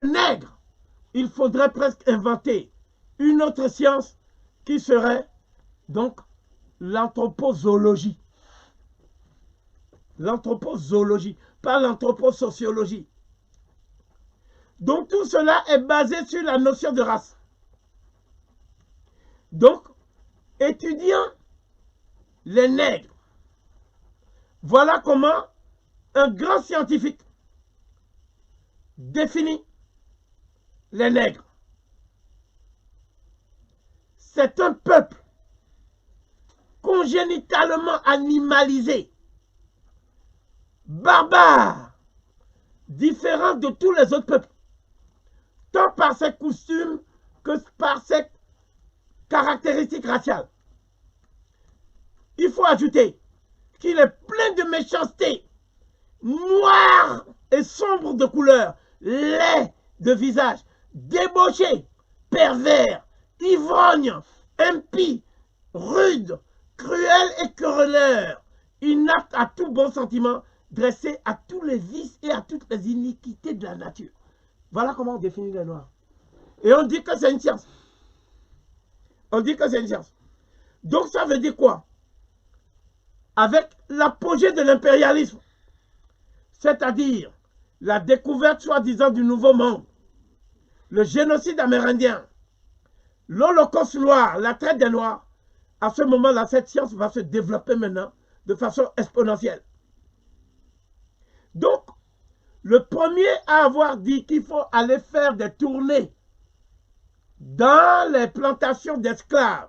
nègre, il faudrait presque inventer une autre science qui serait donc l'anthropozoologie. L'anthropozoologie, pas l'anthroposociologie. Donc tout cela est basé sur la notion de race. Donc, étudiant les nègres, voilà comment un grand scientifique définit les nègres. C'est un peuple congénitalement animalisé, barbare, différent de tous les autres peuples, tant par ses costumes que par ses caractéristiques raciales. Il faut ajouter qu'il est plein de méchanceté, noir et sombre de couleur, laid de visage, débauché, pervers, ivrogne, impie, rude, cruel et querelleur, inapte à tout bon sentiment, dressé à tous les vices et à toutes les iniquités de la nature. Voilà comment on définit les Noirs. Et on dit que c'est une science. On dit que c'est une science. Donc ça veut dire quoi? Avec l'apogée de l'impérialisme, c'est-à-dire la découverte soi-disant du nouveau monde, le génocide amérindien, l'Holocauste noir, la traite des Noirs, à ce moment-là, cette science va se développer maintenant de façon exponentielle. Donc, le premier à avoir dit qu'il faut aller faire des tournées dans les plantations d'esclaves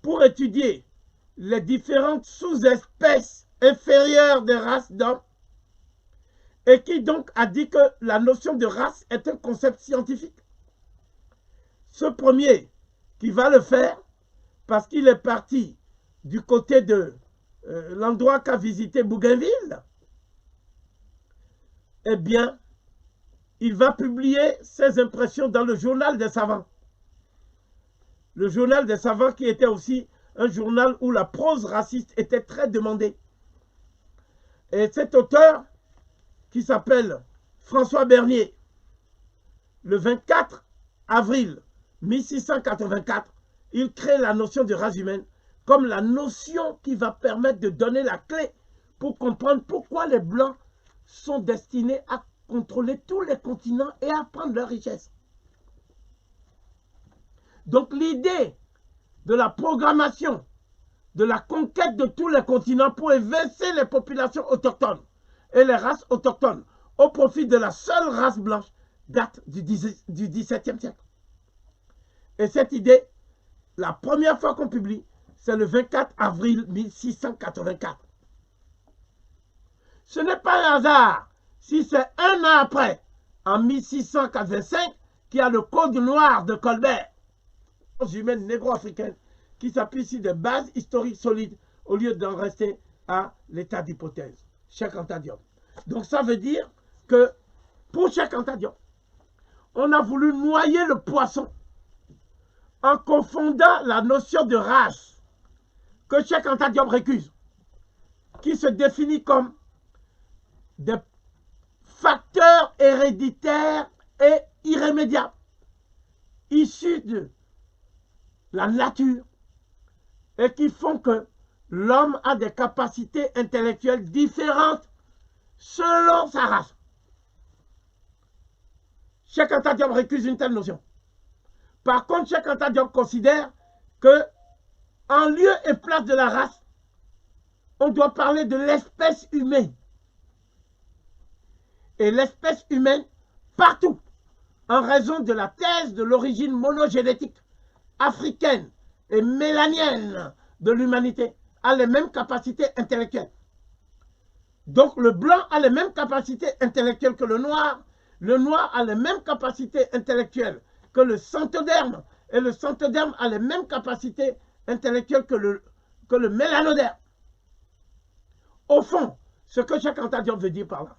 pour étudier les différentes sous-espèces inférieures des races d'hommes, et qui donc a dit que la notion de race est un concept scientifique. Ce premier qui va le faire, parce qu'il est parti du côté de l'endroit qu'a visité Bougainville, eh bien, il va publier ses impressions dans le journal des savants. Le journal des savants qui était aussi un journal où la prose raciste était très demandée. Et cet auteur, qui s'appelle François Bernier, le 24 avril 1684, il crée la notion de race humaine comme la notion qui va permettre de donner la clé pour comprendre pourquoi les Blancs sont destinés à contrôler tous les continents et à prendre leurs richesses. Donc l'idée de la programmation, de la conquête de tous les continents pour évincer les populations autochtones et les races autochtones au profit de la seule race blanche date du XVIIe siècle. Et cette idée, la première fois qu'on publie, c'est le 24 avril 1684. Ce n'est pas un hasard si c'est un an après, en 1685, qu'il y a le Code noir de Colbert, humaine négro-africaine, qui s'appuie sur des bases historiques solides au lieu d'en rester à l'état d'hypothèse. Cheikh Anta Diop. Donc ça veut dire que pour Cheikh Anta Diop, on a voulu noyer le poisson en confondant la notion de race que Cheikh Anta Diop récuse, qui se définit comme des facteurs héréditaires et irrémédiables, issus de la nature, et qui font que l'homme a des capacités intellectuelles différentes selon sa race. Cheikh Anta Diop récuse une telle notion. Par contre, Cheikh Anta Diop considère que, en lieu et place de la race, on doit parler de l'espèce humaine. Et l'espèce humaine, partout, en raison de la thèse de l'origine monogénétique africaine et mélanienne de l'humanité, a les mêmes capacités intellectuelles. Donc le blanc a les mêmes capacités intellectuelles que le noir a les mêmes capacités intellectuelles que le centoderme, et le centoderme a les mêmes capacités intellectuelles que le mélanoderme. Au fond, ce que Cheikh Anta Diop veut dire par là,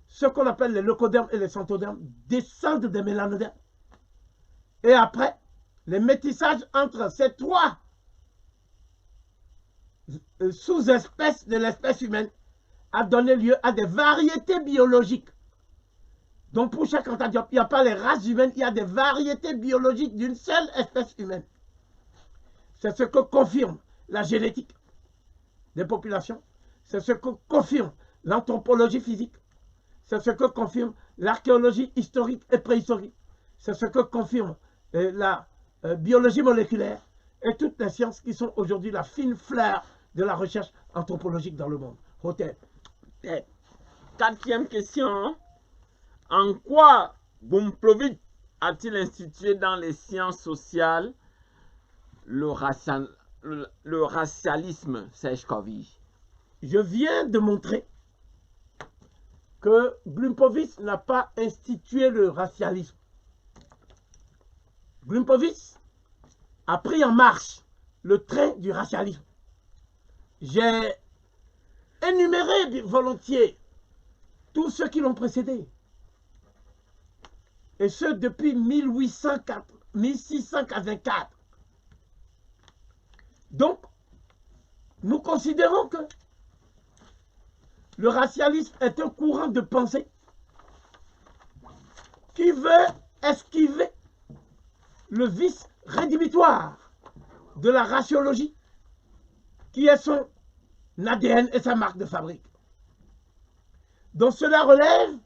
ce qu'on appelle les leucodermes et les centodermes descendent des mélanodermes. Et après, les métissages entre ces trois sous-espèces de l'espèce humaine a donné lieu à des variétés biologiques Donc pour Cheikh Anta Diop, il n'y a pas les races humaines, il y a des variétés biologiques d'une seule espèce humaine. C'est ce que confirme la génétique des populations. C'est ce que confirme l'anthropologie physique. C'est ce que confirme l'archéologie historique et préhistorique. C'est ce que confirme la biologie moléculaire et toutes les sciences qui sont aujourd'hui la fine fleur de la recherche anthropologique dans le monde. Hôtel. Quatrième question. En quoi Gomprowicz a-t-il institué dans les sciences sociales le racialisme, Serge Covy? Je viens de montrer que Gomprowicz n'a pas institué le racialisme. Gomprowicz a pris en marche le train du racialisme. J'ai énuméré volontiers tous ceux qui l'ont précédé. Et ce depuis 1684. Donc, nous considérons que le racialisme est un courant de pensée qui veut esquiver le vice rédhibitoire de la raciologie, qui est son ADN et sa marque de fabrique. Donc cela relève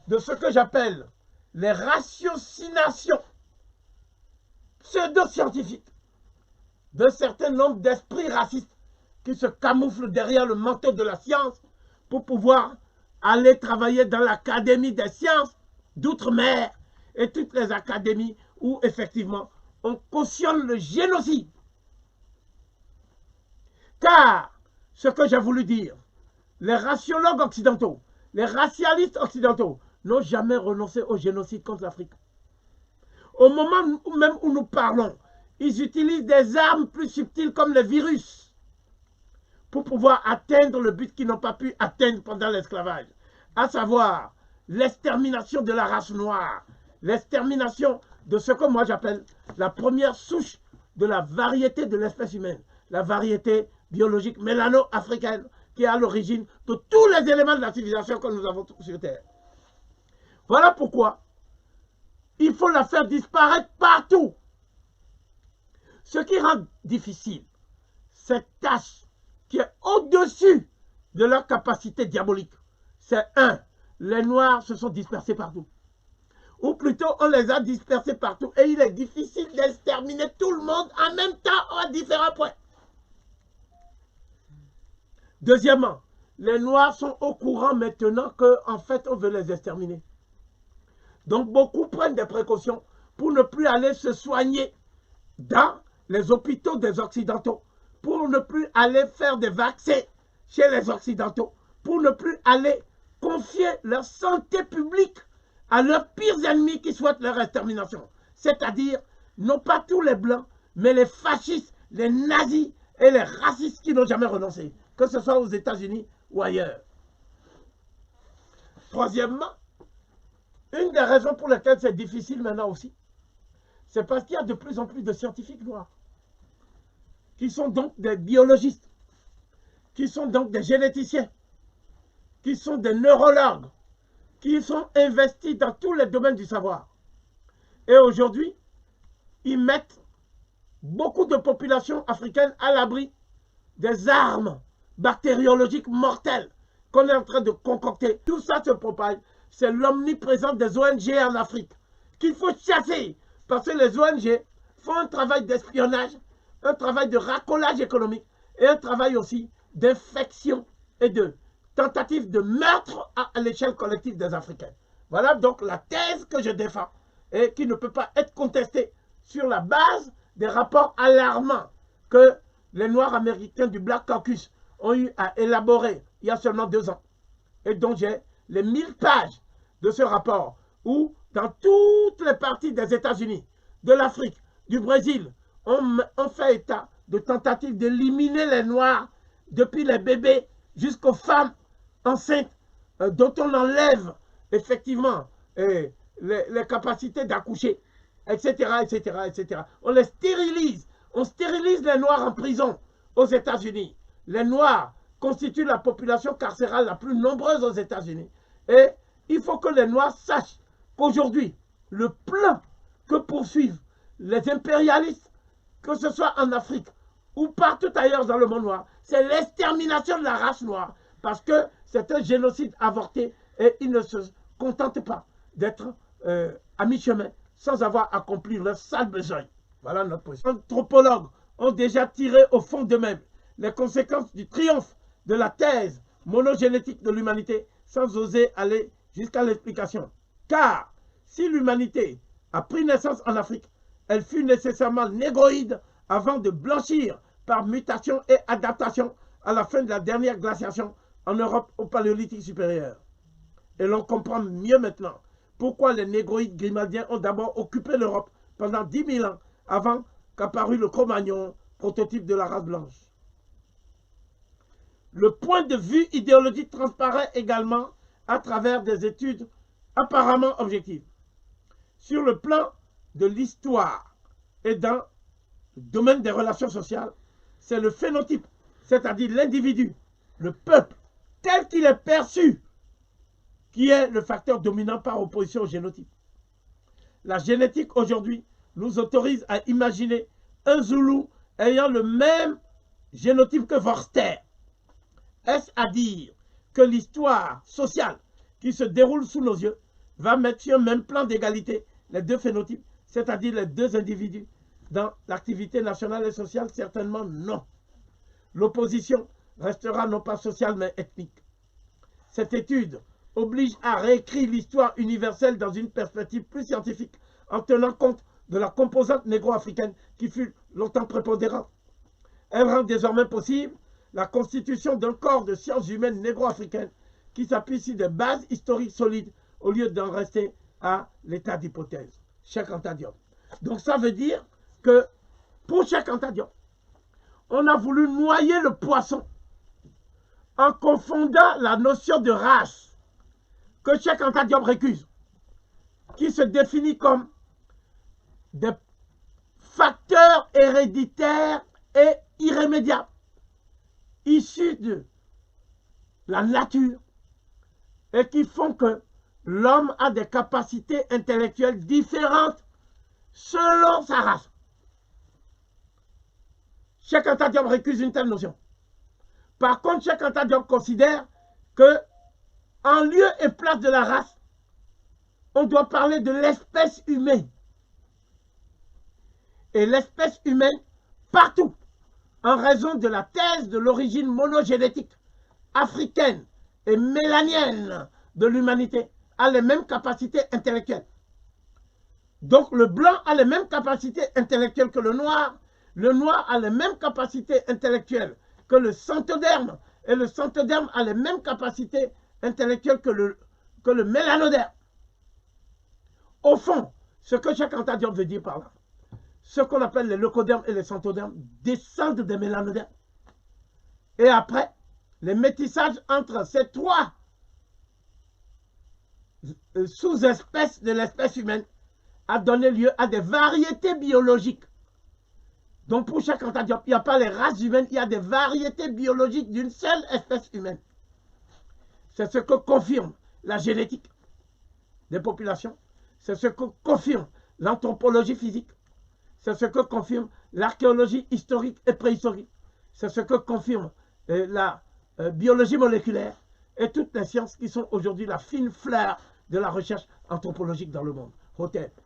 de ce que j'appelle les ratiocinations pseudo-scientifiques d'un certain nombre d'esprits racistes qui se camouflent derrière le manteau de la science pour pouvoir aller travailler dans l'Académie des sciences d'outre-mer et toutes les académies où effectivement on cautionne le génocide. Car ce que j'ai voulu dire, les raciologues occidentaux, les racialistes occidentaux n'ont jamais renoncé au génocide contre l'Afrique. Au moment même où nous parlons, ils utilisent des armes plus subtiles comme les virus pour pouvoir atteindre le but qu'ils n'ont pas pu atteindre pendant l'esclavage, à savoir l'extermination de la race noire, l'extermination de ce que moi j'appelle la première souche de la variété de l'espèce humaine, la variété biologique mélano-africaine qui est à l'origine de tous les éléments de la civilisation que nous avons sur Terre. Voilà pourquoi il faut la faire disparaître partout. Ce qui rend difficile cette tâche qui est au-dessus de leur capacité diabolique, c'est les Noirs se sont dispersés partout. Ou plutôt, on les a dispersés partout et il est difficile d'exterminer tout le monde en même temps à différents points. Deuxièmement, les Noirs sont au courant maintenant qu'en fait, on veut les exterminer. Donc, beaucoup prennent des précautions pour ne plus aller se soigner dans les hôpitaux des Occidentaux, pour ne plus aller faire des vaccins chez les Occidentaux, pour ne plus aller confier leur santé publique à leurs pires ennemis qui souhaitent leur extermination. C'est-à-dire, non pas tous les Blancs, mais les fascistes, les nazis et les racistes qui n'ont jamais renoncé, que ce soit aux États-Unis ou ailleurs. Troisièmement, une des raisons pour lesquelles c'est difficile maintenant aussi, c'est parce qu'il y a de plus en plus de scientifiques noirs, qui sont donc des biologistes, qui sont donc des généticiens, qui sont des neurologues, qui sont investis dans tous les domaines du savoir. Et aujourd'hui, ils mettent beaucoup de populations africaines à l'abri des armes bactériologiques mortelles qu'on est en train de concocter. Tout ça se propage. C'est l'omniprésence des ONG en Afrique qu'il faut chasser. Parce que les ONG font un travail d'espionnage, un travail de racolage économique et un travail aussi d'infection et de tentative de meurtre à l'échelle collective des Africains. Voilà donc la thèse que je défends et qui ne peut pas être contestée sur la base des rapports alarmants que les Noirs américains du Black Caucus ont eu à élaborer il y a seulement 2 ans. Et dont j'ai les 1000 pages de ce rapport où dans toutes les parties des États-Unis, de l'Afrique, du Brésil, on fait état de tentatives d'éliminer les Noirs depuis les bébés jusqu'aux femmes enceintes dont on enlève effectivement les capacités d'accoucher, etc., etc., etc. On les stérilise. On stérilise les Noirs en prison aux États-Unis. Les Noirs constituent la population carcérale la plus nombreuse aux États-Unis. Et il faut que les Noirs sachent qu'aujourd'hui, le plan que poursuivent les impérialistes, que ce soit en Afrique ou partout ailleurs dans le monde noir, c'est l'extermination de la race noire, parce que c'est un génocide avorté et ils ne se contentent pas d'être à mi-chemin sans avoir accompli leur sale besogne. Voilà notre position. Les anthropologues ont déjà tiré au fond d'eux-mêmes les conséquences du triomphe de la thèse monogénétique de l'humanité sans oser aller jusqu'à l'explication. Car si l'humanité a pris naissance en Afrique, elle fut nécessairement négroïde avant de blanchir par mutation et adaptation à la fin de la dernière glaciation en Europe au Paléolithique supérieur. Et l'on comprend mieux maintenant pourquoi les négroïdes grimaldiens ont d'abord occupé l'Europe pendant 10 000 ans avant qu'apparût le Cro-Magnon, prototype de la race blanche. Le point de vue idéologique transparaît également à travers des études apparemment objectives. Sur le plan de l'histoire et dans le domaine des relations sociales, c'est le phénotype, c'est-à-dire l'individu, le peuple, tel qu'il est perçu, qui est le facteur dominant par opposition au génotype. La génétique aujourd'hui nous autorise à imaginer un Zoulou ayant le même génotype que Vorster. Est-ce à dire que l'histoire sociale qui se déroule sous nos yeux va mettre sur un même plan d'égalité les deux phénotypes, c'est-à-dire les deux individus, dans l'activité nationale et sociale? Certainement non. L'opposition restera non pas sociale mais ethnique. Cette étude oblige à réécrire l'histoire universelle dans une perspective plus scientifique en tenant compte de la composante négro-africaine qui fut longtemps prépondérante. Elle rend désormais possible la constitution d'un corps de sciences humaines négro-africaines qui s'appuie sur des bases historiques solides au lieu d'en rester à l'état d'hypothèse. Cheikh Anta Diop. Donc ça veut dire que pour Cheikh Anta Diop, on a voulu noyer le poisson en confondant la notion de race que Cheikh Anta Diop récuse, qui se définit comme des facteurs héréditaires et irrémédiables, issus de la nature et qui font que l'homme a des capacités intellectuelles différentes selon sa race. Cheikh Anta Diop récuse une telle notion. Par contre, Cheikh Anta Diop considère que, en lieu et place de la race, on doit parler de l'espèce humaine. Et l'espèce humaine, partout, en raison de la thèse de l'origine monogénétique africaine et mélanienne de l'humanité, a les mêmes capacités intellectuelles. Donc le blanc a les mêmes capacités intellectuelles que le noir a les mêmes capacités intellectuelles que le centoderme, et le centoderme a les mêmes capacités intellectuelles que le mélanoderme. Au fond, ce que Cheikh Anta Diop veut dire par là, ce qu'on appelle les leucodermes et les centodermes descendent des mélanodermes. Et après, les métissages entre ces trois sous-espèces de l'espèce humaine a donné lieu à des variétés biologiques. Donc pour Cheikh Anta Diop, il n'y a pas les races humaines, il y a des variétés biologiques d'une seule espèce humaine. C'est ce que confirme la génétique des populations, c'est ce que confirme l'anthropologie physique, c'est ce que confirme l'archéologie historique et préhistorique, c'est ce que confirme la biologie moléculaire et toutes les sciences qui sont aujourd'hui la fine fleur de la recherche anthropologique dans le monde. Hotep.